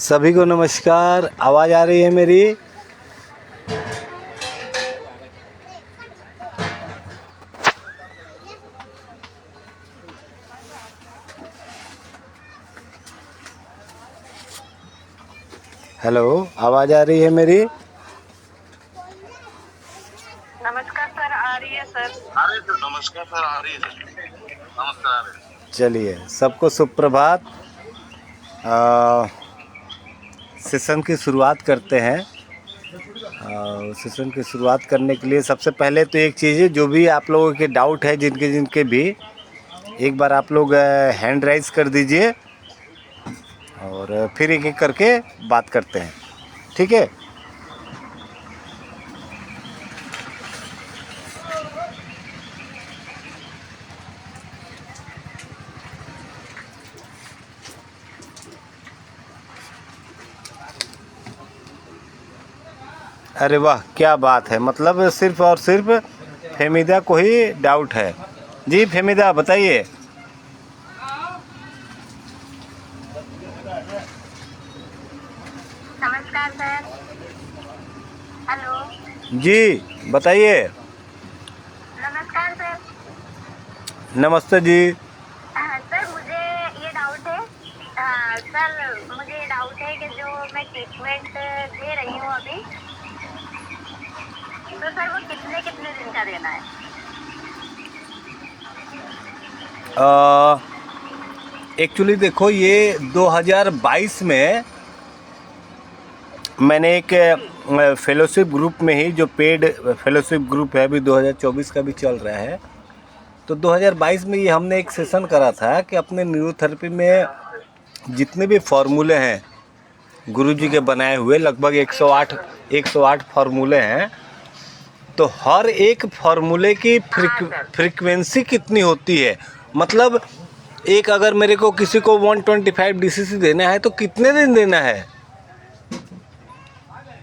सभी को नमस्कार। आवाज़ आ रही है मेरी? हेलो, आवाज़ आ रही है मेरी? नमस्कार सर, आ रही है सर। आ रही है सर, नमस्कार सर, आ रही है सर, नमस्कार आ रही है। चलिए, सबको सुप्रभात। सेशन की शुरुआत करते हैं। सेशन की शुरुआत करने के लिए सबसे पहले तो एक चीज़ है, जो भी आप लोगों के डाउट है जिनके जिनके भी, एक बार आप लोग हैंड राइज कर दीजिए और फिर एक एक करके बात करते हैं, ठीक है? अरे वाह, क्या बात है। मतलब सिर्फ और सिर्फ फेमिदा को ही डाउट है। जी फेमिदा, बताइए। नमस्कार सर। हेलो। जी बताइए। नमस्कार सर। नमस्ते जी। सर मुझे ये डाउट है। सर मुझे ये डाउट है कि जो मैं ट्रीटमेंट दे रही हूँ अभी, तो सर वो कितने कितने दिन का देना है? एक्चुअली देखो, ये 2022 में मैंने एक फेलोशिप ग्रुप में ही, जो पेड फेलोशिप ग्रुप है, अभी 2024 का भी चल रहा है, तो 2022 में ये हमने एक सेशन करा था कि अपने न्यूरोथेरेपी में जितने भी फार्मूले हैं गुरुजी के बनाए हुए, लगभग 108 फार्मूले हैं, तो हर एक फार्मूले की फ्रीक्वेंसी कितनी होती है। मतलब एक अगर मेरे को किसी को 125 DCC देना है तो कितने दिन देना है।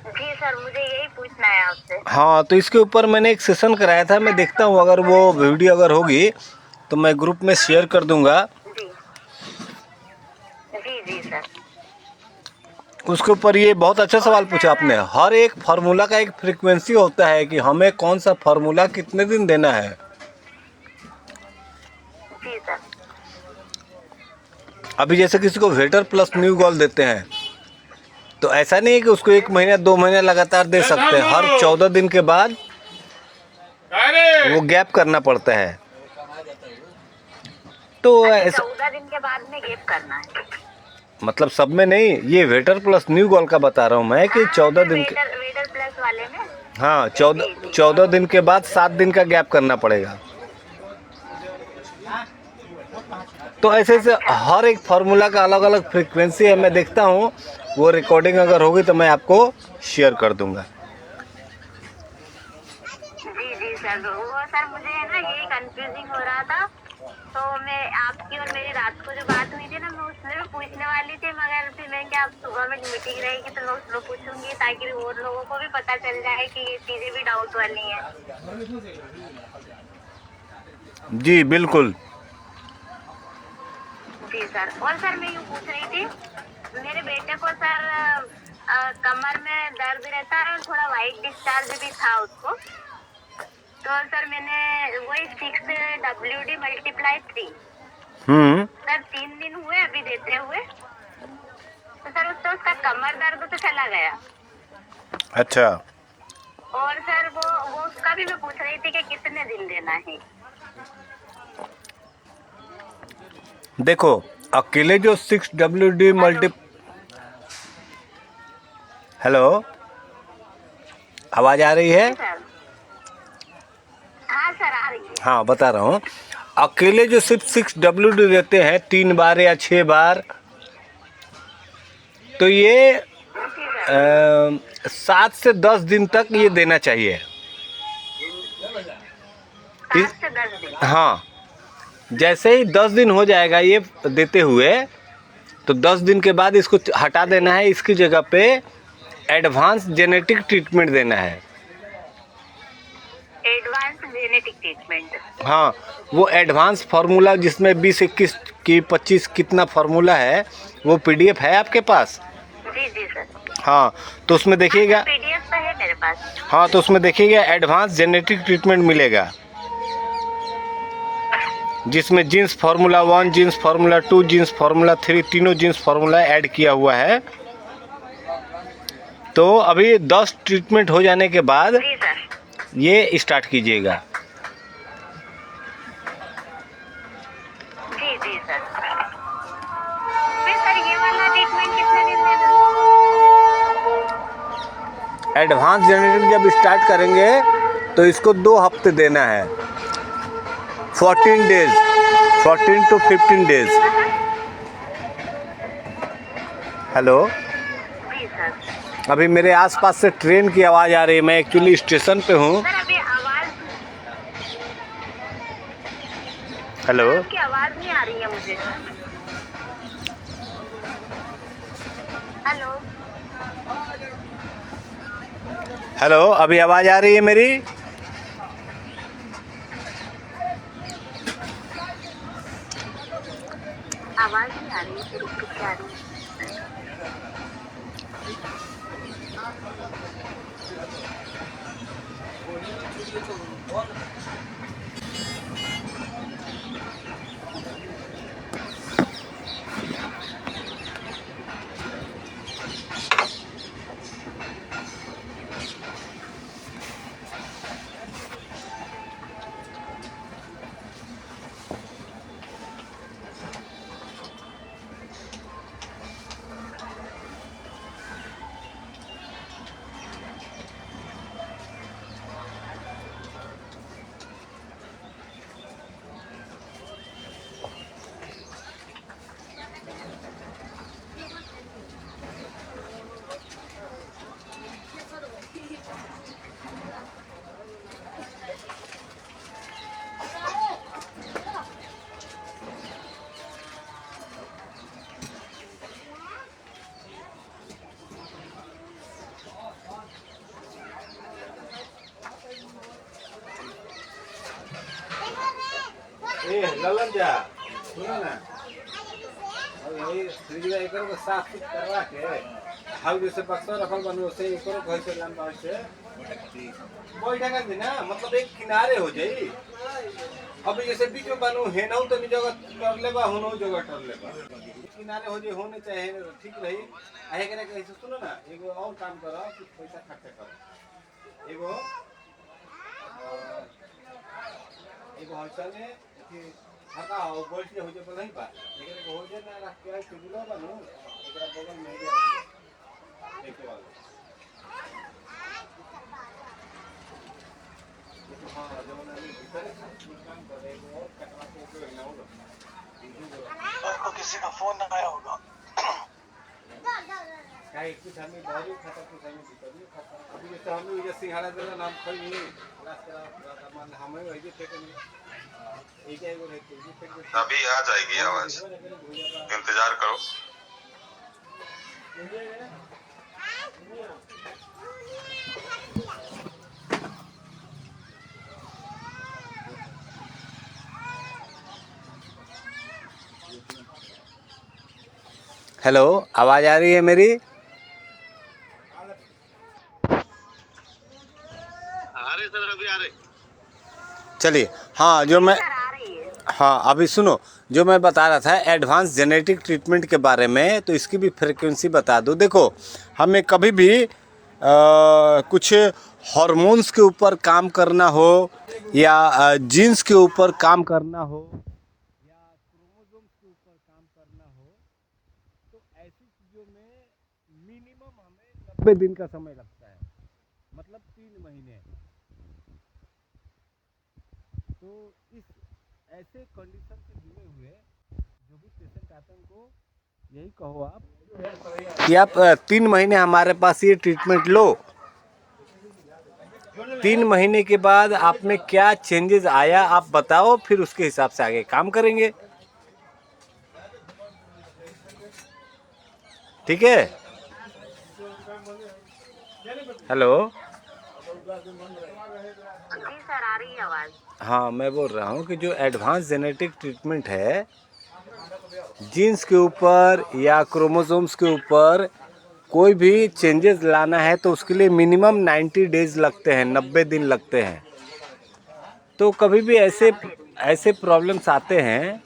जी सर, मुझे यही पूछना है आपसे। हाँ, तो इसके ऊपर मैंने एक सेशन कराया था। मैं देखता हूँ, अगर वो वीडियो अगर होगी तो मैं ग्रुप में शेयर कर दूंगा। जी जी जी सर। उसके ऊपर ये बहुत अच्छा सवाल पूछा आपने। हर एक फार्मूला का एक फ्रीक्वेंसी होता है कि हमें कौन सा फार्मूला कितने दिन देना है। जी सर। अभी जैसे किसी को वेटर प्लस न्यू गोल देते हैं, तो ऐसा नहीं है कि उसको 1 महीना 2 महीने लगातार दे सकते हैं। हर 14 दिन के बाद वो गैप करना पड़ता है। तो ऐसा 14 दिन के बाद में गैप करना है? मतलब सब में नहीं, ये वेटर प्लस न्यू गोल का बता रहा हूँ मैं कि 14 दिन के, वेटर प्लस वाले में। हाँ 14 दिन के बाद 7 दिन का गैप करना पड़ेगा। तो ऐसे से हर एक फार्मूला का अलग अलग फ्रीक्वेंसी है। मैं देखता हूँ, वो रिकॉर्डिंग अगर होगी तो मैं आपको शेयर कर दूंगा। जी जी सर, वो सर मुझे है ना ये कंफ्यूजिंग हो रहा था, तो मैं आपकी और मेरी रात को जो बात हुई थी ना, मैं उसमें भी पूछने वाली थी, मगर फिर मैं क्या, आप सुबह में मीटिंग रहेगी तो मैं उसमें पूछूंगी, ताकि और लोगों को भी पता चल जाए कि ये चीजें भी डाउट वाली हैं। जी बिल्कुल। जी सर। और सर मैं यूँ पूछ रही थी, मेरे बेटे को सर कमर में दर्द रहता है, थोड़ा वाइट डिस्चार्ज भी था उसको, तो सर मैंने वही 6WD × 3 सर 3 दिन हुए अभी देते हुए, तो सर उसका कमर दर्द तो चला गया। अच्छा, और सर वो उसका भी मैं पूछ रही थी कि कितने दिन देना है। देखो, अकेले जो 6WD मल्टी, हेलो, आवाज आ रही है? सर हाँ सर, आ रही है। हाँ बता रहा हूँ। अकेले जो सिर्फ 6WD देते हैं 3 बार या 6 बार, तो ये 7 से 10 दिन तक ये देना चाहिए। 7 से 10 दिन? हाँ, जैसे ही 10 दिन हो जाएगा ये देते हुए, तो 10 दिन के बाद इसको हटा देना है। इसकी जगह पे एडवांस जेनेटिक ट्रीटमेंट देना है। Advance genetic treatment? हाँ, वो एडवांस फार्मूला जिसमें 20, 21 की 25 कितना फार्मूला है, वो PDF है आपके पास? जी जी सर। हाँ, तो उसमें देखिएगा, PDF तो है मेरे पास। हाँ तो उसमें देखिएगा एडवांस जेनेटिक ट्रीटमेंट मिलेगा, जिसमें genes formula 1, genes formula 2, genes formula 3, तीनों जीन्स फार्मूला ऐड किया हुआ है। तो अभी 10 ट्रीटमेंट हो जाने के बाद जी सर। ये स्टार्ट कीजिएगा। जी जी सर। फिर सर ये वाला ट्रीटमेंट कितने दिन देना? एडवांस जेनेटिक जब स्टार्ट करेंगे तो इसको 2 हफ्ते देना है, 14 डेज, 14 to 15 डेज। हेलो, जी सर। अभी मेरे आसपास से ट्रेन की आवाज़ आ रही है, मैं एक्चुअली स्टेशन पे हूँ। सर अभी आवाज, हेलो, आपकी आवाज नहीं आ रही है मुझे। हेलो। हेलो, अभी आवाज़ आ रही है मेरी? आवाज नहीं आ रही है, फिर रुक के आ रही है। ललन जा, सुनो ना, और यही फ्रिज में एकरो को साफ सुथ करवा के हाउ जैसे बक्सा रखल बनो वैसे एकरो घर से लंबा से बैठा कर देना, मतलब एक किनारे हो जाई। अभी जैसे बीच में बनू है ना तो जगह कर लेबा, होनो जगह कर लेबा, किनारे हो जाए, होने चाहिए, ठीक रही। आहे करे कैसे, सुनो ना, एगो और काम करो, कुछ पैसा खर्चा करो, एगो हौसले कि हका हो बैठ के हो जे बोलही बा, लेकिन हो जे ना रख के टेबुल बनू एकरा बगल में जे देखे वाला। हां, जब ना भीतर काम करे वो कटवा के ऊपर ना होगा, आपको किसी का फोन आया होगा। काहे कुछ हमें बाहरी खाता, कुछ हमें भीतर भी खाता। अभी जैसे हम ये सिंघाड़ा देला नाम कोई नहीं क्लास करा, मान हमें वही जे फेंक नहीं, एक है वो रहते हैं। अभी आ जाएगी आवाज, इंतजार करो। हेलो, आवाज़ आ रही है मेरी? आ रहे सर, अभी आ रहे। चलिए, हाँ जो मैं, सर आ रही है। हाँ अभी सुनो, जो मैं बता रहा था एडवांस जेनेटिक ट्रीटमेंट के बारे में, तो इसकी भी फ्रीक्वेंसी बता दूँ। देखो, हमें कभी भी कुछ हार्मोन्स के ऊपर काम करना हो या जीन्स के ऊपर काम करना हो या क्रोमोसोम्स के ऊपर काम करना हो, तो ऐसी चीज़ों में मिनिमम हमें 90 दिन का समय लगता है, मतलब 3 महीने। तो इस ऐसे कंडीशन से जुड़े हुए जो भी पेशेंट आते हैं उनको यही कहो आप कि आप 3 महीने हमारे पास ये ट्रीटमेंट लो। 3 महीने के बाद आप में क्या चेंजेस आया आप बताओ, फिर उसके हिसाब से आगे काम करेंगे। ठीक है? हेलो, जी सर आ रही है आवाज। हाँ मैं बोल रहा हूँ कि जो एडवांस जेनेटिक ट्रीटमेंट है जीन्स के ऊपर या क्रोमोसोम्स के ऊपर कोई भी चेंजेस लाना है तो उसके लिए मिनिमम 90 डेज लगते हैं, 90 दिन लगते हैं। तो कभी भी ऐसे प्रॉब्लम्स आते हैं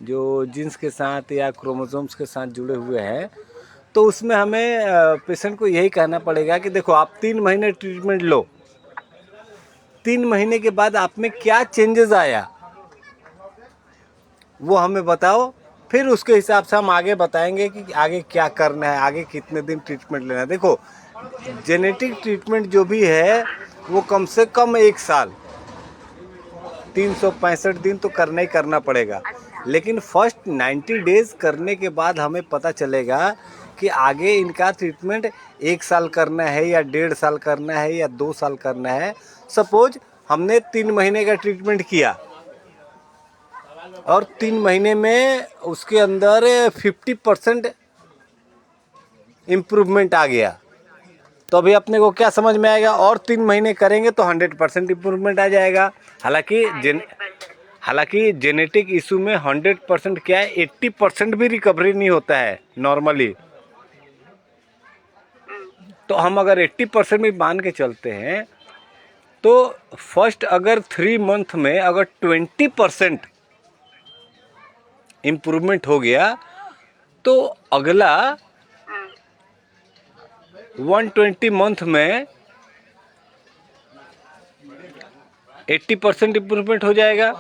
जो जीन्स के साथ या क्रोमोसोम्स के साथ जुड़े हुए हैं, तो उसमें हमें पेशेंट को यही कहना पड़ेगा कि देखो आप 3 महीने ट्रीटमेंट लो, 3 महीने के बाद आप में क्या चेंजेस आया वो हमें बताओ, फिर उसके हिसाब से हम आगे बताएंगे कि आगे क्या करना है, आगे कितने दिन ट्रीटमेंट लेना है। देखो जेनेटिक ट्रीटमेंट जो भी है वो कम से कम 1 साल 365 दिन तो करना ही करना पड़ेगा, लेकिन फर्स्ट 90 डेज करने के बाद हमें पता चलेगा कि आगे इनका ट्रीटमेंट 1 साल करना है या 1.5 साल करना है या 2 साल करना है। सपोज हमने 3 महीने का ट्रीटमेंट किया और 3 महीने में उसके अंदर 50% इम्प्रूवमेंट आ गया, तो अभी अपने को क्या समझ में आएगा, और 3 महीने करेंगे तो 100% इम्प्रूवमेंट आ जाएगा। हालांकि जेनेटिक इशू में 100% क्या है, 80% भी रिकवरी नहीं होता है नॉर्मली। तो हम अगर 80% भी मान के चलते हैं तो फर्स्ट अगर 3 मंथ में अगर 20% इम्प्रूवमेंट हो गया तो अगला 120 मंथ में 80% इम्प्रूवमेंट हो जाएगा।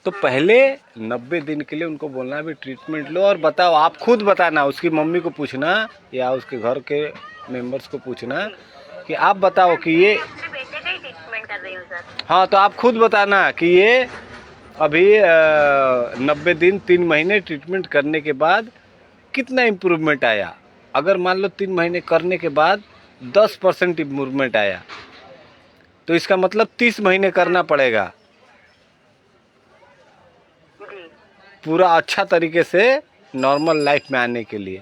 तो पहले 90 दिन के लिए उनको बोलना भी ट्रीटमेंट लो, और बताओ, आप खुद बताना, उसकी मम्मी को पूछना या उसके घर के मेंबर्स को पूछना कि आप बताओ कि ये, अपने बेटे का ही ट्रीटमेंट कर रही हूँ सर। हाँ तो आप खुद बताना कि ये अभी 90 दिन 3 महीने ट्रीटमेंट करने के बाद कितना इम्प्रूवमेंट आया। अगर मान लो 3 महीने करने के बाद 10% इम्प्रूवमेंट आया तो इसका मतलब 30 महीने करना पड़ेगा पूरा अच्छा तरीके से नॉर्मल लाइफ में आने के लिए।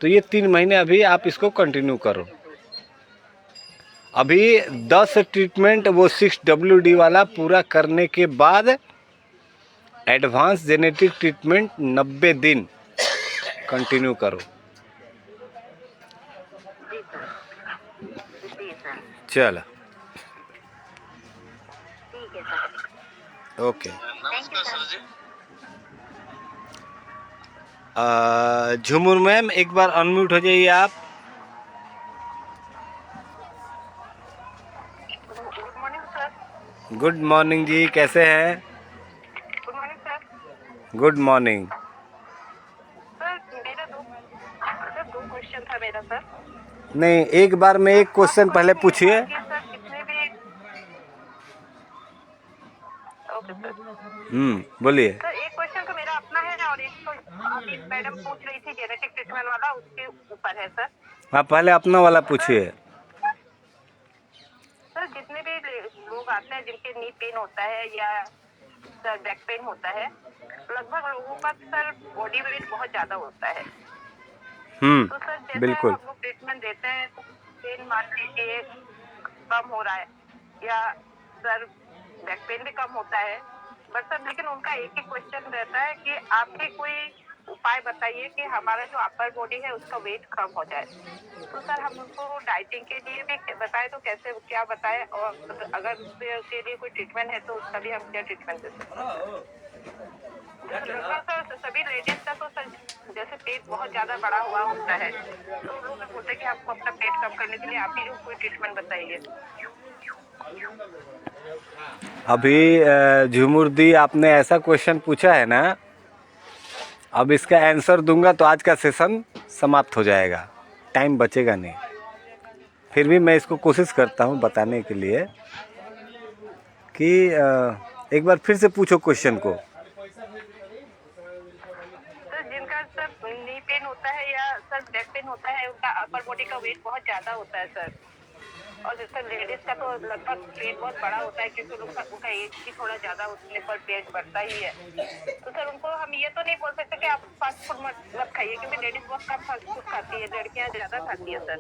तो ये 3 महीने अभी आप इसको कंटिन्यू करो। अभी 10 ट्रीटमेंट वो 6WD वाला पूरा करने के बाद एडवांस जेनेटिक ट्रीटमेंट 90 दिन कंटिन्यू करो। चलो ठीक है सर। ओके। नमस्कार सर जी। झुमुर मैम एक बार अनम्यूट हो जाइए आप। Good morning sir. Good morning जी, कैसे हैं? Good morning sir. Good morning. Sir मेरा दो क्वेश्चन था मेरा सर। नहीं, एक बार में एक क्वेश्चन पहले पूछिए। सर जितने भी, ओके सर। बोलिए। सर एक क्वेश्चन तो मेरा अपना है और एक तो अभी मैडम पूछ रही थी जेनेटिक ट्रीटमेंट वाला, उसके ऊपर है सर। आप पहले अपना वाला पूछिए। सर जितने भी लोग आते हैं जिनके नी पेन होता है या सर बैक पेन होता है, लगभग लोगों का सर बॉडी वेट बहुत ज्यादा होता है। तो सर जैसे बिल्कुल। हम लोग ट्रीटमेंट देते हैं, पेन मान लीजिए कम हो रहा है या सर बैक पेन भी कम होता है, बट सर लेकिन उनका एक ही क्वेश्चन रहता है कि आपके कोई उपाय बताइए कि हमारा जो अपर बॉडी है उसका वेट कम हो जाए। तो सर हम उनको डाइटिंग के लिए भी बताएं तो कैसे क्या बताएं, और अगर उसके लिए कोई ट्रीटमेंट है तो उसका भी हम क्या ट्रीटमेंट दे सकते हैं। सर सभी लेडीज का तो सर जैसे पेट बहुत ज्यादा बड़ा हुआ होता है तो लोग बोलते हैं कि आपको अपना पेट कम करने के लिए आप ही कोई ट्रीटमेंट बताइए। अभी झुमुर दी आपने ऐसा क्वेश्चन पूछा है ना, अब इसका आंसर दूंगा तो आज का सेशन समाप्त हो जाएगा, टाइम बचेगा नहीं। फिर भी मैं इसको कोशिश करता हूँ बताने के लिए कि एक बार फिर से पूछो क्वेश्चन को। सर जिनका सर नी पेन होता है या सर बैक पेन होता है, उनका अपर बॉडी का वेट बहुत ज्यादा होता है सर, और जैसे लेडीज का तो लगभग पेट बहुत बड़ा होता है क्योंकि उनका एज भी थोड़ा ज्यादा होने पर पेट बढ़ता ही है। तो सर उनको हम ये तो नहीं बोल सकते कि आप फास्ट फूड मत खाइए, क्योंकि लेडीज बहुत कम फास्ट फूड खाती है, लड़कियां ज्यादा खाती है सर।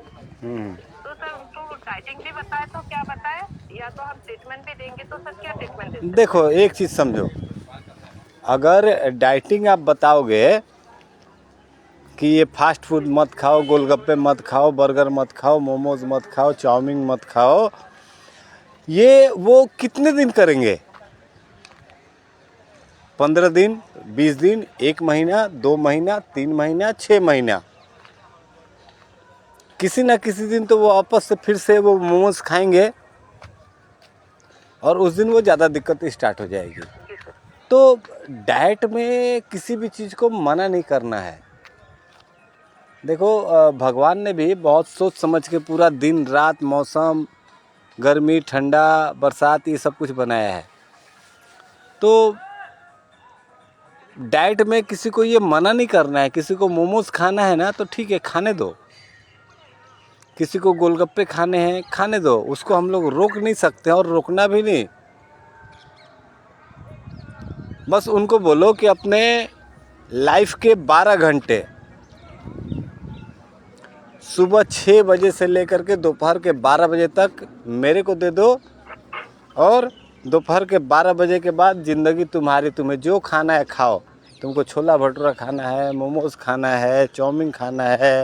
तो सर उनको डाइटिंग भी बताए तो क्या बताए, या तो हम ट्रीटमेंट भी देंगे तो सर क्या ट्रीटमेंट देंगे? देखो एक चीज़ समझो, अगर डाइटिंग आप बताओगे कि ये फास्ट फूड मत खाओ, गोलगप्पे मत खाओ, बर्गर मत खाओ, मोमोज मत खाओ, चाउमीन मत खाओ, ये वो कितने दिन करेंगे? 15 दिन, 20 दिन, 1 महीना, 2 महीना, 3 महीना, 6 महीना। किसी ना किसी दिन तो वो वापस से फिर से वो मोमोज खाएंगे और उस दिन वो ज़्यादा दिक्कत स्टार्ट हो जाएगी। तो डाइट में किसी भी चीज़ को मना नहीं करना है। देखो भगवान ने भी बहुत सोच समझ के पूरा दिन रात, मौसम, गर्मी, ठंडा, बरसात, ये सब कुछ बनाया है। तो डाइट में किसी को ये मना नहीं करना है। किसी को मोमोज खाना है ना तो ठीक है, खाने दो। किसी को गोलगप्पे खाने हैं, खाने दो। उसको हम लोग रोक नहीं सकते और रोकना भी नहीं। बस उनको बोलो कि अपने लाइफ के 12 घंटे सुबह 6 बजे से लेकर के दोपहर के 12 बजे तक मेरे को दे दो, और दोपहर के 12 बजे के बाद ज़िंदगी तुम्हारी। तुम्हें जो खाना है खाओ। तुमको छोला भटूरा खाना है, मोमोज खाना है, चाउमीन खाना है,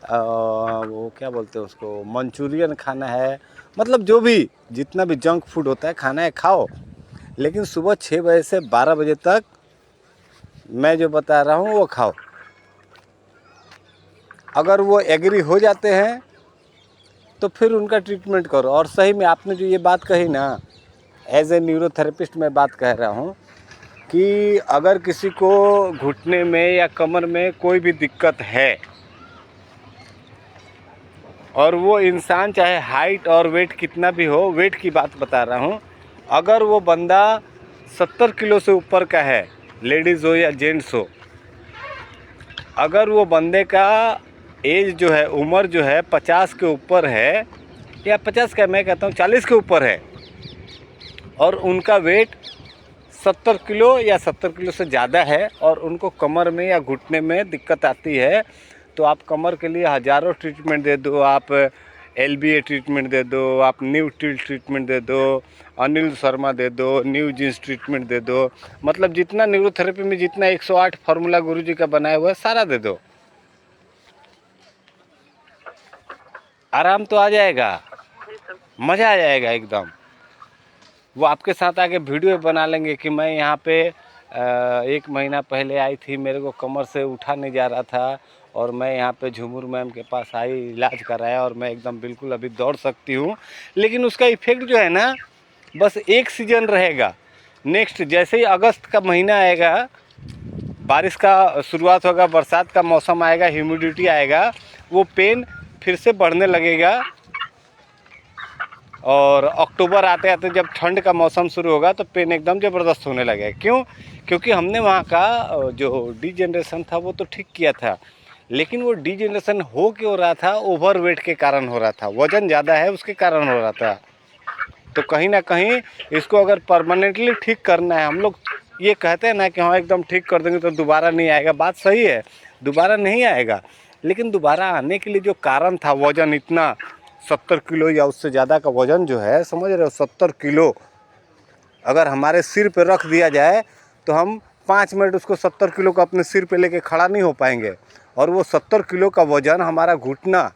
वो क्या बोलते हैं उसको, मंचूरियन खाना है, मतलब जो भी जितना भी जंक फूड होता है खाना है, खाओ। लेकिन सुबह 6 बजे से 12 बजे तक मैं जो बता रहा हूँ वो खाओ। अगर वो एग्री हो जाते हैं तो फिर उनका ट्रीटमेंट करो। और सही में आपने जो ये बात कही ना, एज ए न्यूरोथेरेपिस्ट मैं बात कह रहा हूँ कि अगर किसी को घुटने में या कमर में कोई भी दिक्कत है, और वो इंसान चाहे हाइट और वेट कितना भी हो, वेट की बात बता रहा हूँ, अगर वो बंदा 70 किलो से ऊपर का है, लेडीज़ हो या जेंट्स हो, अगर वो बंदे का एज जो है, उम्र जो है 50 के ऊपर है, या 50 का मैं कहता हूँ 40 के ऊपर है, और उनका वेट 70 किलो या 70 किलो से ज़्यादा है, और उनको कमर में या घुटने में दिक्कत आती है, तो आप कमर के लिए हज़ारों ट्रीटमेंट दे दो। आप LBA ट्रीटमेंट दे दो, आप न्यू टिल ट्रीटमेंट दे दो, अनिल शर्मा दे दो, न्यू जींस ट्रीटमेंट दे दो, मतलब जितना न्यूरोथेरेपी में जितना 108 फार्मूला गुरुजी का बनाया हुआ है सारा दे दो। आराम तो आ जाएगा, मज़ा आ जाएगा एकदम। वो आपके साथ आके वीडियो बना लेंगे कि मैं यहाँ पे 1 महीना पहले आई थी, मेरे को कमर से उठा नहीं जा रहा था, और मैं यहाँ पे झुमूर मैम के पास आई, इलाज कराया, और मैं एकदम बिल्कुल अभी दौड़ सकती हूँ। लेकिन उसका इफ़ेक्ट जो है ना, बस एक सीज़न रहेगा। नेक्स्ट जैसे ही अगस्त का महीना आएगा, बारिश का शुरुआत होगा, बरसात का मौसम आएगा, ह्यूमिडिटी आएगा, वो पेन फिर से बढ़ने लगेगा। और अक्टूबर आते आते जब ठंड का मौसम शुरू होगा तो पेन एकदम ज़बरदस्त होने लगेगा। क्यों? क्योंकि हमने वहाँ का जो डिजेनरेशन था वो तो ठीक किया था, लेकिन वो डिजेनरेशन हो क्यों रहा था? ओवरवेट के कारण हो रहा था, वज़न ज़्यादा है उसके कारण हो रहा था। तो कहीं ना कहीं इसको अगर परमानेंटली ठीक करना है, हम लोग ये कहते हैं ना कि हाँ एकदम ठीक कर देंगे तो दोबारा नहीं आएगा, बात सही है, दोबारा नहीं आएगा। लेकिन दोबारा आने के लिए जो कारण था, वज़न इतना 70 किलो या उससे ज़्यादा का वज़न जो है, समझ रहे हो, 70 किलो अगर हमारे सिर पे रख दिया जाए तो हम 5 मिनट उसको 70 किलो को अपने सिर पे लेके खड़ा नहीं हो पाएंगे। और वो 70 किलो का वज़न हमारा घुटना,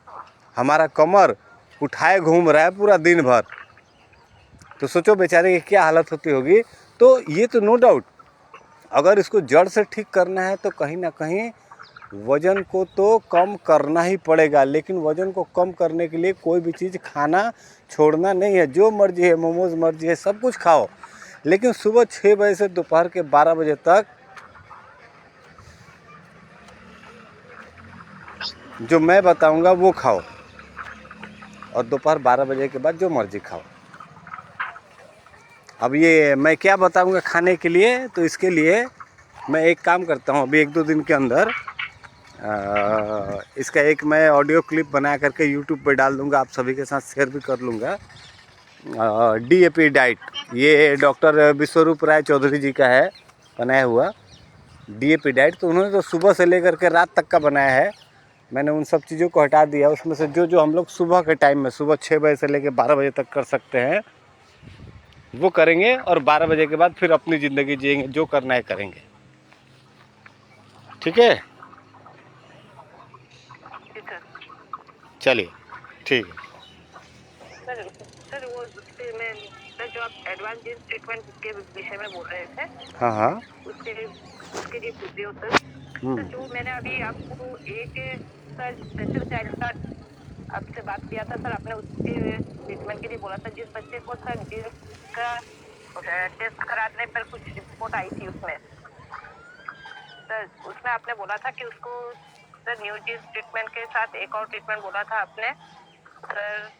हमारा कमर उठाए घूम रहा है पूरा दिन भर। तो सोचो बेचारे की क्या हालत होती होगी। तो ये तो नो डाउट, अगर इसको जड़ से ठीक करना है तो कहीं ना कहीं वज़न को तो कम करना ही पड़ेगा। लेकिन वज़न को कम करने के लिए कोई भी चीज़ खाना छोड़ना नहीं है। जो मर्जी है, मोमोज मर्जी है, सब कुछ खाओ, लेकिन सुबह 6 बजे से दोपहर के 12 बजे तक जो मैं बताऊंगा वो खाओ, और दोपहर 12 बजे के बाद जो मर्जी खाओ। अब ये मैं क्या बताऊंगा खाने के लिए, तो इसके लिए मैं एक काम करता हूँ, अभी 1-2 दिन के अंदर इसका एक मैं ऑडियो क्लिप बना करके यूट्यूब पे डाल दूंगा, आप सभी के साथ शेयर भी कर लूँगा। DAP डाइट, ये डॉक्टर विश्वरूप राय चौधरी जी का है बनाया हुआ DAP डाइट। तो उन्होंने तो सुबह से लेकर के रात तक का बनाया है। मैंने उन सब चीज़ों को हटा दिया, उसमें से जो हम लोग सुबह के टाइम में, सुबह 6 बजे से लेकर 12 बजे तक कर सकते हैं वो करेंगे, और 12 बजे के बाद फिर अपनी ज़िंदगी जिएंगे, जो करना है करेंगे। ठीक है। चलिए ठीक है। सर सर वो उसके में सर जो आप एडवांस जींस ट्रीटमेंट के विषय में बोल रहे थे हाँ हाँ। उसके उसके लिए पूछ रही हूँ सर। हम्म। सर जो मैंने अभी आपको एक सर स्पेशल चाइल्ड का आपसे बात किया था सर, आपने उसके ट्रीटमेंट के लिए बोला था जिस बच्चे को सर जींस का टेस्ट कराने पर कुछ रिपोर्ट आई थी उसमें सर, उसमें आपने बोला था कि उसको सर न्यू जींस ट्रीटमेंट के साथ एक और ट्रीटमेंट बोला था आपने सर।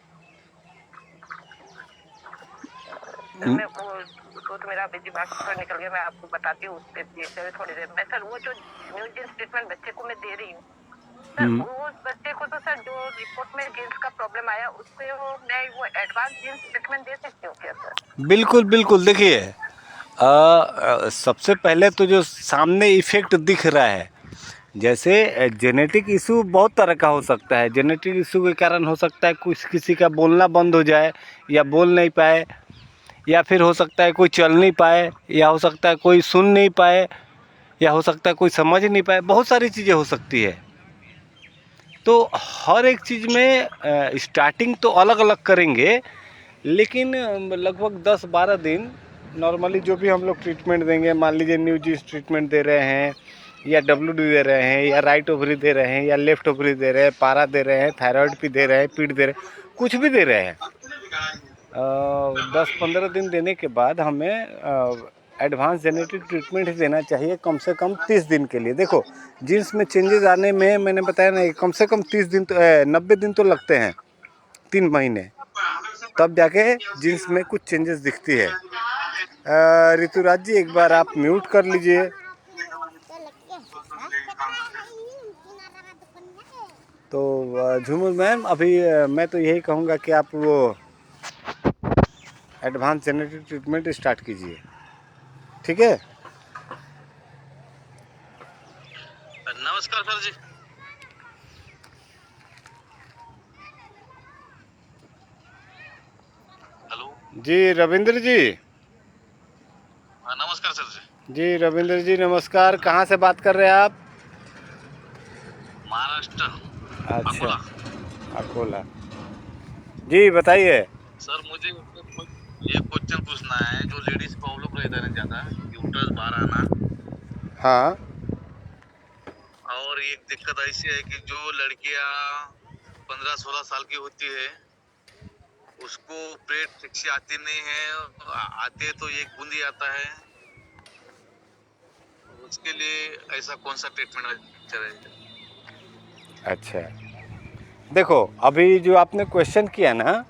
मैं वो तो मेरा अभी दिमाग से निकल गया, मैं आपको बताती हूँ उसके पीछे थोड़ी देर में सर। वो जो न्यू जींस ट्रीटमेंट बच्चे को मैं दे रही हूँ सर, वो बच्चे को तो सर जो रिपोर्ट में जींस का प्रॉब्लम आया उससे मैं वो एडवांस जींस ट्रीटमेंट दे सकती हूँ क्या सर? बिल्कुल बिल्कुल। देखिए सबसे पहले तो जो सामने इफेक्ट दिख रहा है, जैसे जेनेटिक इशू बहुत तरह का हो सकता है। जेनेटिक इशू के कारण हो सकता है कुछ किसी का बोलना बंद हो जाए या बोल नहीं पाए, या फिर हो सकता है कोई चल नहीं पाए, या हो सकता है कोई सुन नहीं पाए, या हो सकता है कोई समझ नहीं पाए। बहुत सारी चीज़ें हो सकती है। तो हर एक चीज़ में स्टार्टिंग तो अलग अलग करेंगे, लेकिन लगभग 10-12 दिन नॉर्मली जो भी हम लोग ट्रीटमेंट देंगे, मान लीजिए न्यू जींस ट्रीटमेंट दे रहे हैं, या WD दे रहे हैं, या राइट ओवरी दे रहे हैं, या लेफ्ट ओवरी दे रहे हैं, पारा दे रहे हैं, थायराइड भी दे रहे हैं, पीठ दे रहे हैं, कुछ भी दे रहे हैं, 10-15 दिन देने के बाद हमें एडवांस जेनेटिक ट्रीटमेंट ही देना चाहिए, कम से कम 30 दिन के लिए। देखो जीन्स में चेंजेस आने में मैंने बताया ना, कम से कम 30 दिन तो 90 दिन तो लगते हैं, 3 महीने, तब जाके जीन्स में कुछ चेंजेस दिखती है। ऋतुराज जी एक बार आप म्यूट कर लीजिए। तो झूमर मैम अभी मैं तो यही कहूँगा कि आप वो एडवांस जेनेटिक ट्रीटमेंट स्टार्ट कीजिए, ठीक है। नमस्कार सर जी। हेलो जी रविंद्र जी। नमस्कार सर जी। जी रविंद्र जी नमस्कार। कहाँ से बात कर रहे हैं आप? महाराष्ट्र अच्छा, अकोला। अकोला। जी बताइए। सर मुझे ये क्वेश्चन पूछना है, जो लेडीज प्रॉब्लम रहता है ना ज्यादा, यूट्रस बाहर आना, हाँ और एक दिक्कत ऐसी है कि जो लड़कियां 15-16 साल की होती है उसको पेट ठीक से आती नहीं है, आते तो एक बूंदी आता है, उसके लिए ऐसा कौन सा ट्रीटमेंट अच्छा रहेगा? अच्छा, देखो अभी जो आपने क्वेश्चन किया ना,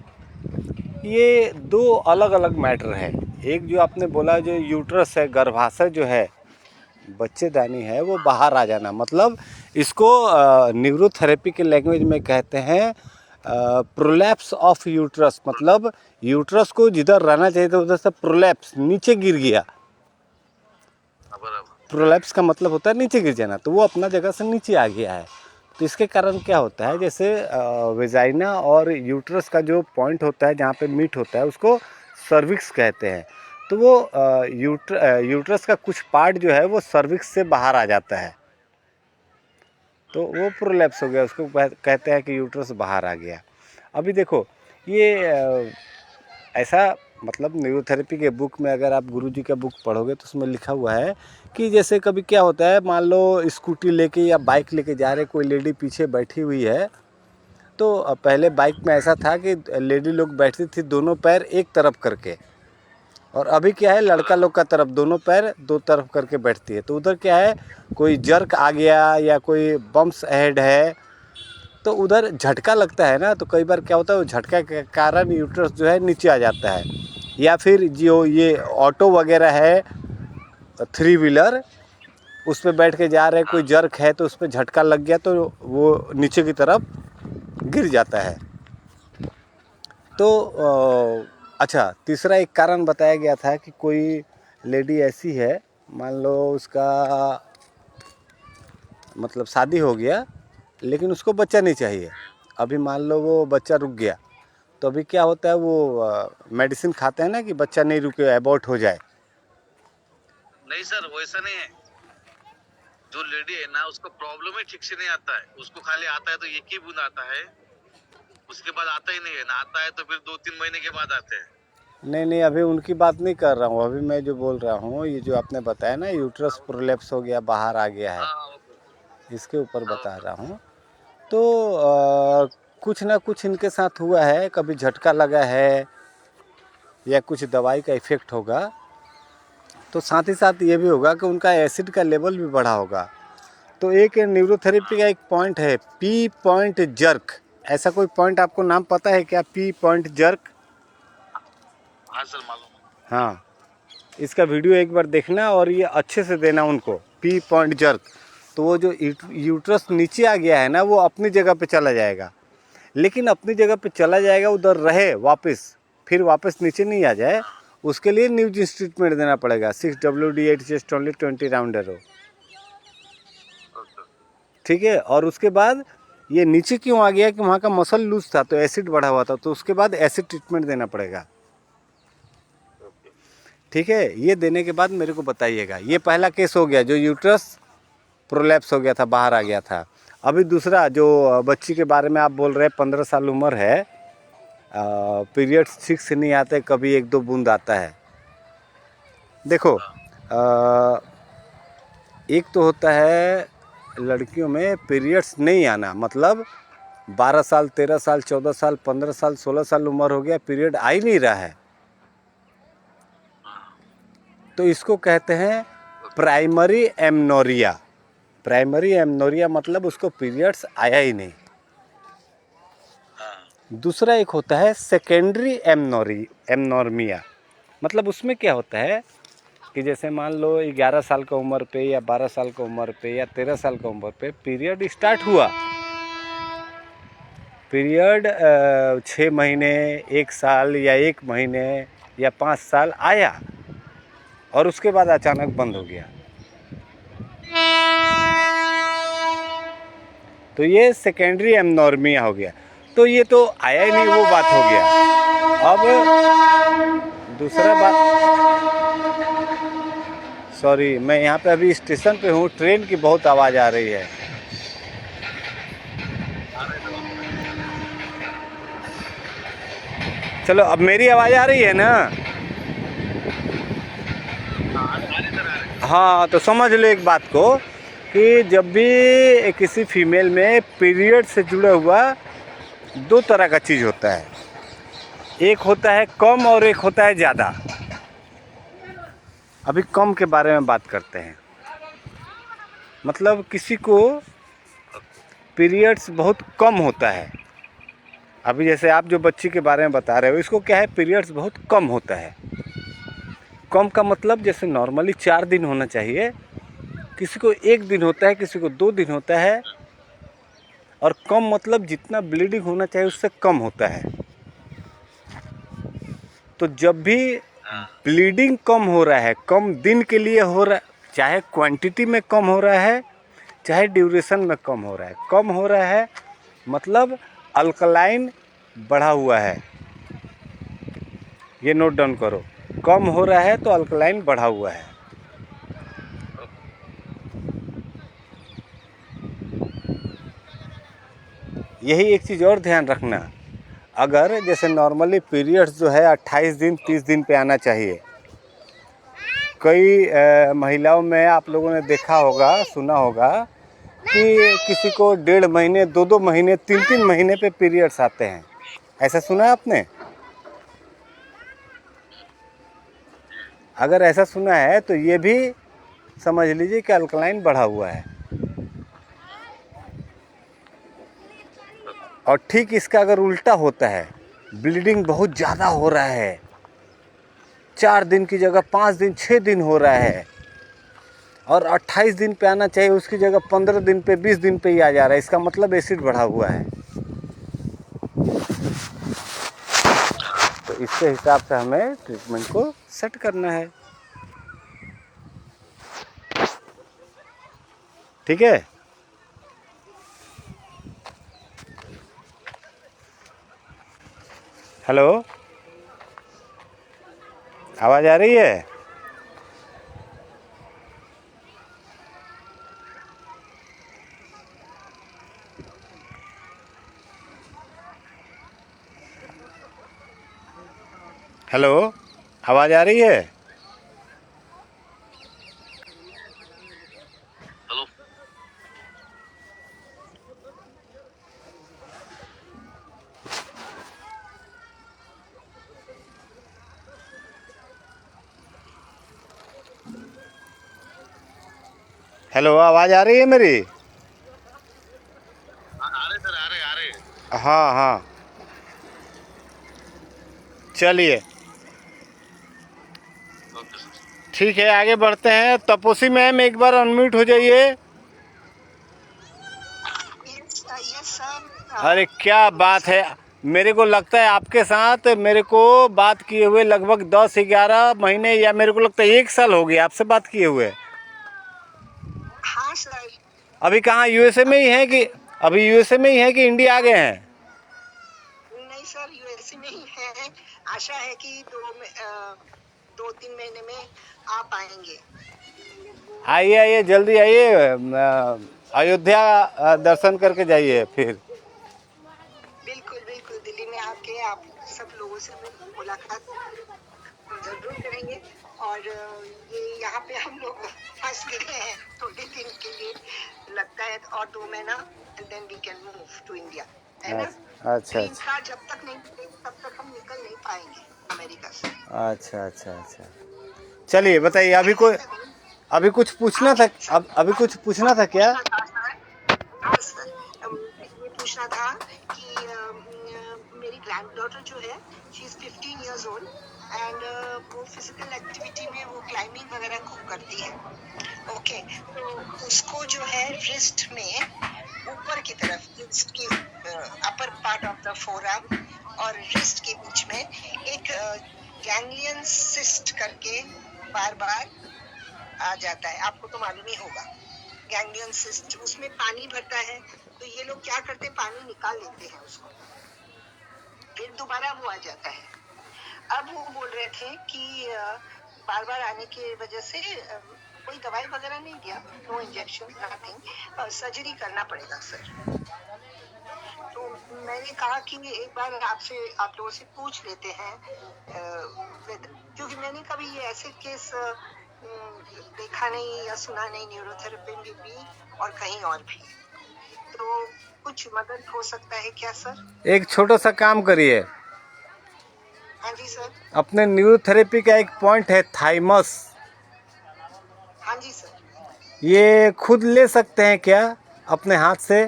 ये दो अलग अलग मैटर है। एक जो आपने बोला जो यूट्रस है, गर्भाशय जो है, बच्चेदानी है, वो बाहर आ जाना, मतलब इसको न्यूरोथेरेपी के लैंग्वेज में कहते हैं प्रोलैप्स ऑफ यूट्रस। मतलब यूट्रस को जिधर रहना चाहिए था उधर से प्रोलैप्स, नीचे गिर गया। प्रोलैप्स का मतलब होता है नीचे गिर जाना, तो वो अपना जगह से नीचे आ गया है। तो इसके कारण क्या होता है, जैसे वेजाइना और यूट्रस का जो पॉइंट होता है जहाँ पे मीट होता है उसको सर्विक्स कहते हैं। तो वो यूट्रस का कुछ पार्ट जो है वो सर्विक्स से बाहर आ जाता है, तो वो प्रोलैप्स हो गया, उसको कहते हैं कि यूट्रस बाहर आ गया। अभी देखो ये ऐसा, मतलब न्यूरोथेरेपी के बुक में अगर आप गुरुजी का बुक पढ़ोगे तो उसमें लिखा हुआ है कि जैसे कभी क्या होता है, मान लो स्कूटी लेके या बाइक लेके जा रहे, कोई लेडी पीछे बैठी हुई है, तो पहले बाइक में ऐसा था कि लेडी लोग बैठती थी दोनों पैर एक तरफ करके, और अभी क्या है लड़का लोग का तरफ दोनों पैर दो तरफ करके बैठती है। तो उधर क्या है, कोई जर्क आ गया या कोई बम्प्स अहेड है तो उधर झटका लगता है ना, तो कई बार क्या होता है वो झटका के कारण यूट्रस जो है नीचे आ जाता है। या फिर जो ये ऑटो वगैरह है 3 व्हीलर, उस पर बैठ के जा रहे हैं, कोई जर्क है तो उस पर झटका लग गया तो वो नीचे की तरफ गिर जाता है। तो अच्छा, तीसरा एक कारण बताया गया था कि कोई लेडी ऐसी है, मान लो उसका मतलब शादी हो गया लेकिन उसको बच्चा नहीं चाहिए, अभी मान लो वो बच्चा रुक गया, तो अभी क्या होता है वो मेडिसिन खाते हैं ना कि बच्चा नहीं रुके, एबॉर्ट हो जाए। नहीं सर वैसा नहीं है, जो लेडी है ना उसका प्रॉब्लम ही ठीक से नहीं आता है, उसको खाली आता है तो एक ही बूंद आता है, उसके बाद आता ही नहीं है ना, आता है तो फिर 2-3 महीने के बाद आते हैं। नहीं नहीं, अभी उनकी बात नहीं कर रहा हूँ, अभी मैं जो बोल रहा हूँ ये जो आपने बताया ना यूट्रस प्रोलैप्स हो गया, बाहर आ गया है, हाँ ओके। इसके ऊपर हाँ बता ओके। रहा हूँ। तो कुछ ना कुछ इनके साथ हुआ है, कभी झटका लगा है या कुछ दवाई का इफ़ेक्ट होगा, तो साथ ही साथ ये भी होगा कि उनका एसिड का लेवल भी बढ़ा होगा। तो एक न्यूरोथेरेपी का एक पॉइंट है पी पॉइंट जर्क, ऐसा कोई पॉइंट आपको नाम पता है क्या, पी पॉइंट जर्क? हाँ सर मालूम है। हाँ, इसका वीडियो एक बार देखना और ये अच्छे से देना उनको, पी पॉइंट जर्क। तो वो जो यूट्रस नीचे आ गया है ना, वो अपनी जगह पे चला जाएगा, लेकिन अपनी जगह पे चला जाएगा, उधर रहे वापस, फिर वापस नीचे नहीं आ जाए, उसके लिए न्यूज ट्रीटमेंट देना पड़ेगा। 6WD8 chest only 20 round arrow, okay. ठीक है। और उसके बाद ये नीचे क्यों आ गया कि वहाँ का मसल लूज था, तो एसिड बढ़ा हुआ था, तो उसके बाद एसिड ट्रीटमेंट देना पड़ेगा, ओके। ठीक है। ये देने के बाद मेरे को बताइएगा। ये पहला केस हो गया जो यूट्रस प्रोलैप्स हो गया था, बाहर आ गया था। अभी दूसरा जो बच्ची के बारे में आप बोल रहे हैं, 15 साल उम्र है, पीरियड्स ठीक से नहीं आते, कभी 1-2 बूंद आता है। देखो, एक तो होता है लड़कियों में पीरियड्स नहीं आना, मतलब 12 साल, 13 साल, 14 साल, 15 साल, 16 साल उम्र हो गया, पीरियड आ ही नहीं रहा है, तो इसको कहते हैं प्राइमरी एमनोरिया। प्राइमरी एमनोरिया मतलब उसको पीरियड्स आया ही नहीं। दूसरा एक होता है सेकेंडरी एमनोर्मिया, मतलब उसमें क्या होता है कि जैसे मान लो 11 साल का उम्र पे या 12 साल का उम्र पे या 13 साल का उम्र पे पीरियड स्टार्ट हुआ, पीरियड 6 महीने, 1 साल या 1 महीने या 5 साल आया और उसके बाद अचानक बंद हो गया, तो ये सेकेंडरी एमनोर्मिया हो गया। तो ये तो आया ही नहीं, वो बात हो गया। अब दूसरा बात, सॉरी मैं यहाँ पे अभी स्टेशन पे हूँ, ट्रेन की बहुत आवाज़ आ रही है। चलो, अब मेरी आवाज़ आ रही है ना? हाँ, तो समझ लो एक बात को कि जब भी किसी फीमेल में पीरियड से जुड़ा हुआ 2 तरह का चीज़ होता है, एक होता है कम और एक होता है ज़्यादा। अभी कम के बारे में बात करते हैं, मतलब किसी को पीरियड्स बहुत कम होता है। अभी जैसे आप जो बच्ची के बारे में बता रहे हो, इसको क्या है, पीरियड्स बहुत कम होता है। कम का मतलब जैसे नॉर्मली 4 दिन होना चाहिए, किसी को 1 दिन होता है, किसी को 2 दिन होता है। और कम मतलब जितना ब्लीडिंग होना चाहिए उससे कम होता है। तो जब भी ब्लीडिंग कम हो रहा है, कम दिन के लिए हो रहा है, चाहे क्वांटिटी में कम हो रहा है, चाहे ड्यूरेशन में कम हो रहा है, कम हो रहा है मतलब अल्कलाइन बढ़ा हुआ है, ये नोट डाउन करो। कम हो रहा है तो अल्कलाइन बढ़ा हुआ है। यही एक चीज़ और ध्यान रखना, अगर जैसे नॉर्मली पीरियड्स जो है 28 दिन 30 दिन पे आना चाहिए, कई महिलाओं में आप लोगों ने देखा होगा, सुना होगा कि किसी को 1.5 महीने 2-2 महीने 3-3 महीने पे पीरियड्स आते हैं, ऐसा सुना है आपने? अगर ऐसा सुना है तो ये भी समझ लीजिए कि अल्कलाइन बढ़ा हुआ है। और ठीक इसका अगर उल्टा होता है, ब्लीडिंग बहुत ज़्यादा हो रहा है, 4 दिन की जगह 5 दिन 6 दिन हो रहा है, और 28 दिन पे आना चाहिए उसकी जगह 15 दिन पे 20 दिन पे ही आ जा रहा है, इसका मतलब एसिड बढ़ा हुआ है। तो इसके हिसाब से हमें ट्रीटमेंट को सेट करना है, ठीक है। हेलो, आवाज़ आ रही है? हेलो, आवाज़ आ रही है? हेलो। हेलो, आवाज़ आ रही है मेरी? आ रहे सर, आ रहे। हाँ हाँ, चलिए ओके सर। ठीक है, आगे बढ़ते हैं। तपस्वी मैम एक बार अनम्यूट हो जाइए। Yes sir. अरे क्या बात है, मेरे को लगता है आपके साथ मेरे को बात किए हुए लगभग 10-11 महीने, या मेरे को लगता है 1 साल हो गया आपसे बात किए हुए। हाँ सर। अभी कहाँ, यूएसए में ही है कि अभी यूएसए में ही है कि इंडिया आ गए हैं? नहीं सर, यूएसए में ही है। आशा है कि 2-3 महीने में आ पाएंगे। आइए आइए, जल्दी आइए, अयोध्या दर्शन करके जाइए फिर। बिल्कुल बिल्कुल, दिल्ली में आके आप सब लोगों से मुलाकात जरूर करेंगे। और ये यहाँ पे हम लोग फंस गए हैं थोड़े दिन के लिए, लगता है, और 2 महीना, and then we can move to India, है ना। अच्छा ग्रीन अच्छा कार्ड जब तक नहीं मिलेगा तब तक हम निकल नहीं पाएंगे अमेरिका से। अच्छा अच्छा अच्छा, चलिए बताइए, अभी कुछ पूछना था? अभी कुछ पूछना था क्या? हाँ सर, ये पूछना था कि मेरी ग्रैंडडॉटर जो है, she is 15 years old, and वो फिजिकल एक्टिविटी में वो क्लाइंबिंग वगैरह खूब करती है। ओके, तो उसको जो है रिस्ट में ऊपर की तरफ, रिस्ट की upper part of the forearm और रिस्ट के बीच में एक गैंग्लियन सिस्ट करके बार बार आ जाता है। आपको तो मालूम ही होगा, गैंग्लियन सिस्ट, उसमें पानी भरता है। तो ये लोग क्या करते हैं, पानी निकाल लेते हैं उसको, फिर दोबारा वो आ जाता है। अब वो बोल रहे थे कि बार बार आने की वजह से कोई दवाई वगैरह नहीं दिया, नो इंजेक्शन, नथिंग, सर्जरी करना पड़ेगा सर। तो मैंने कहा कि एक बार आपसे, आप लोगों से पूछ लेते हैं, क्योंकि मैंने कभी ये ऐसे केस देखा नहीं या सुना नहीं, न्यूरोथेरेपी में भी और कहीं और भी। तो कुछ मदद हो सकता है क्या सर? एक छोटा सा काम करिए, हाँ जी सर। अपने न्यूरोथेरेपी का एक पॉइंट है थाइमस, हाँ जी सर। ये खुद ले सकते हैं क्या अपने हाथ से?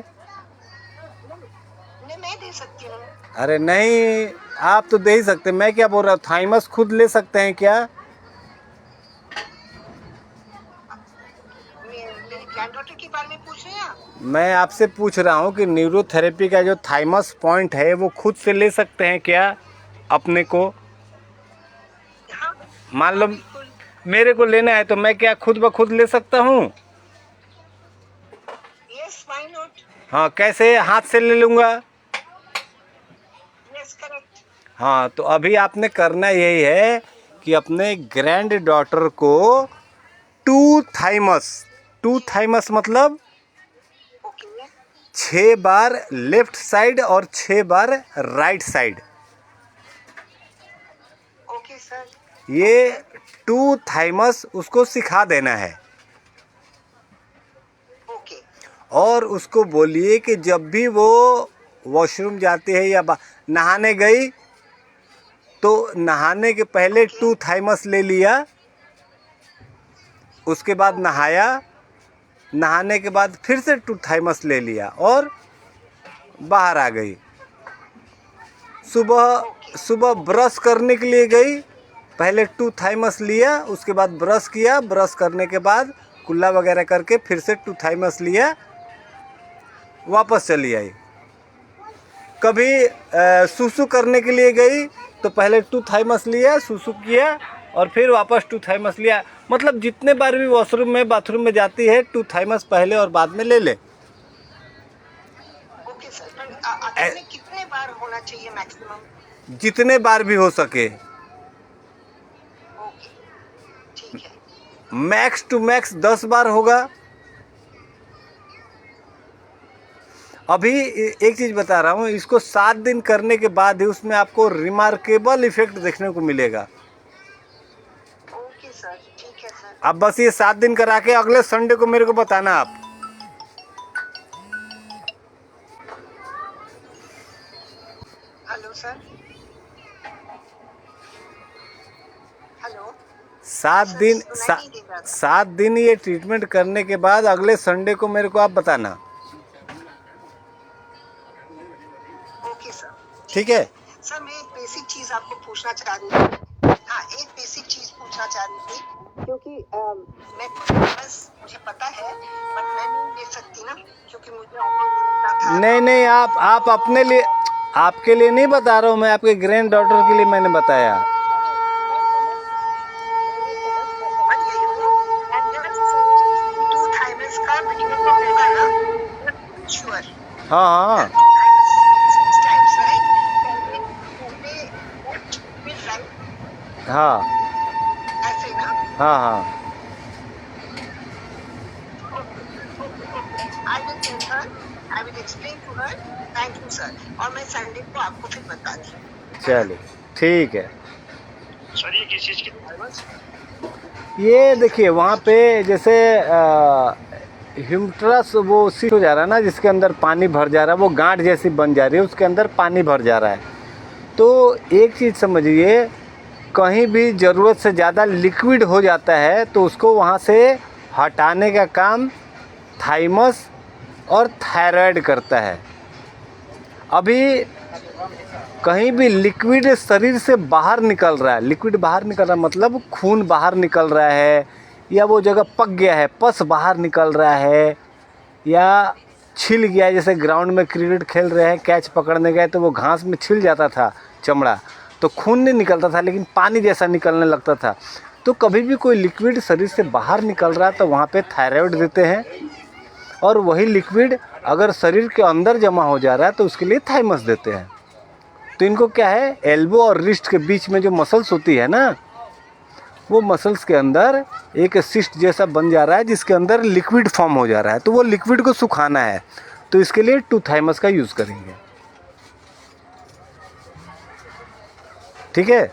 नहीं, मैं दे सकती हूँ। अरे नहीं, आप तो दे ही सकते, मैं क्या बोल रहा हूँ, थाइमस खुद ले सकते हैं क्या? मेरी ग्रैंडडॉटर के बारे में पूछ रहे हैं आप? मैं आपसे पूछ रहा हूँ कि न्यूरोथेरेपी का जो थाइमस पॉइंट है वो खुद से ले सकते हैं क्या अपने को? हाँ, मान लो बिल्कुल। मेरे को लेना है तो मैं क्या खुद ब खुद ले सकता हूँ? Yes, why not. हाँ, कैसे हाथ से ले लूँगा? Yes, correct. हाँ, तो अभी आपने करना यही है कि अपने ग्रैंड डॉटर को टू थाइमस मतलब ओके 6 बार लेफ्ट साइड और 6 बार राइट साइड, ओके सर। ये टू थाइमस उसको सिखा देना है। ओके और उसको बोलिए कि जब भी वो वॉशरूम जाती है या नहाने गई तो नहाने के पहले टू थाइमस ले लिया, उसके बाद नहाया, नहाने के बाद फिर से टू थाइमस ले लिया और बाहर आ गई। सुबह ब्रश करने के लिए गई, पहले टू थाइमस लिया, उसके बाद ब्रश किया, ब्रश करने के बाद कुल्ला वगैरह करके फिर से टू थाइमस लिया, वापस चली आई। कभी सुसु करने के लिए गई तो पहले टू थाइमस लिया, सुसु किया और फिर वापस टू थाइमस लिया। मतलब जितने बार भी वॉशरूम में बाथरूम में जाती है टू थाइमस पहले और बाद में ले ले। ओके सर, पर आखिर में कितने बार होना चाहिए मैक्सिमम? जितने बार भी हो सके, ओके, ठीक है। मैक्स टू मैक्स 10 बार होगा। अभी एक चीज़ बता रहा हूँ, इसको 7 दिन करने के बाद ही उसमें आपको रिमार्केबल इफेक्ट देखने को मिलेगा। ओके सर, ठीक है सर। अब बस ये 7 दिन करा के अगले संडे को मेरे को बताना आप। Hello sir, hello. 7 सर, दिन सुनाई नहीं दे रहा था। 7 दिन ये ट्रीटमेंट करने के बाद अगले संडे को मेरे को आप बताना, ओके सर। ठीक है? सर मैं एक बेसिक चीज आपको पूछना चाह रही थी। हाँ, एक बेसिक चीज पूछना चाह रही थी, क्योंकि मैं बस मुझे पता है, बट मैं नहीं ले सकती ना, क्योंकि मुझे ऑफर था। नहीं, आप अपने लिए, आपके लिए नहीं बता रहा हूँ मैं, आपके ग्रैंड डॉटर के लिए मैंने बताया। समझ गई हूँ। And just two thymus का वीडियो तो होगा ना? Sure. हाँ, Two thymus means 6 times, right? पहले left, फिर right, हाँ, ऐसे ना? हाँ। I will tell her, I will explain to her. Thank you, sir. और मैं संडे को आपको फिर बता दी। चलिए, ठीक है। सर ये किस चीज की thymus? ये देखिए वहाँ पे जैसे ह्यूमट्रस वो सीट हो जा रहा है ना, जिसके अंदर पानी भर जा रहा है, वो गांठ जैसी बन जा रही है, उसके अंदर पानी भर जा रहा है। तो एक चीज़ समझिए, कहीं भी ज़रूरत से ज़्यादा लिक्विड हो जाता है तो उसको वहाँ से हटाने का काम थाइमस और थायराइड करता है। अभी कहीं भी लिक्विड शरीर से बाहर निकल रहा है, लिक्विड बाहर निकल रहा है मतलब खून बाहर निकल रहा है, या वो जगह पक गया है, पस बाहर निकल रहा है, या छिल गया है, जैसे ग्राउंड में क्रिकेट खेल रहे हैं, कैच पकड़ने गए तो वो घास में छिल जाता था चमड़ा, तो खून नहीं निकलता था लेकिन पानी जैसा निकलने लगता था। तो कभी भी कोई लिक्विड शरीर से बाहर निकल रहा है तो वहाँ पे थायराइड देते हैं, और वही लिक्विड अगर शरीर के अंदर जमा हो जा रहा है तो उसके लिए थाइमस देते हैं। तो इनको क्या है, एल्बो और रिस्ट के बीच में जो मसल्स होती है ना, वो मसल्स के अंदर एक सिस्ट जैसा बन जा रहा है जिसके अंदर लिक्विड फॉर्म हो जा रहा है, तो वो लिक्विड को सुखाना है, तो इसके लिए 2 थाइमस का यूज़ करेंगे। ठीक है?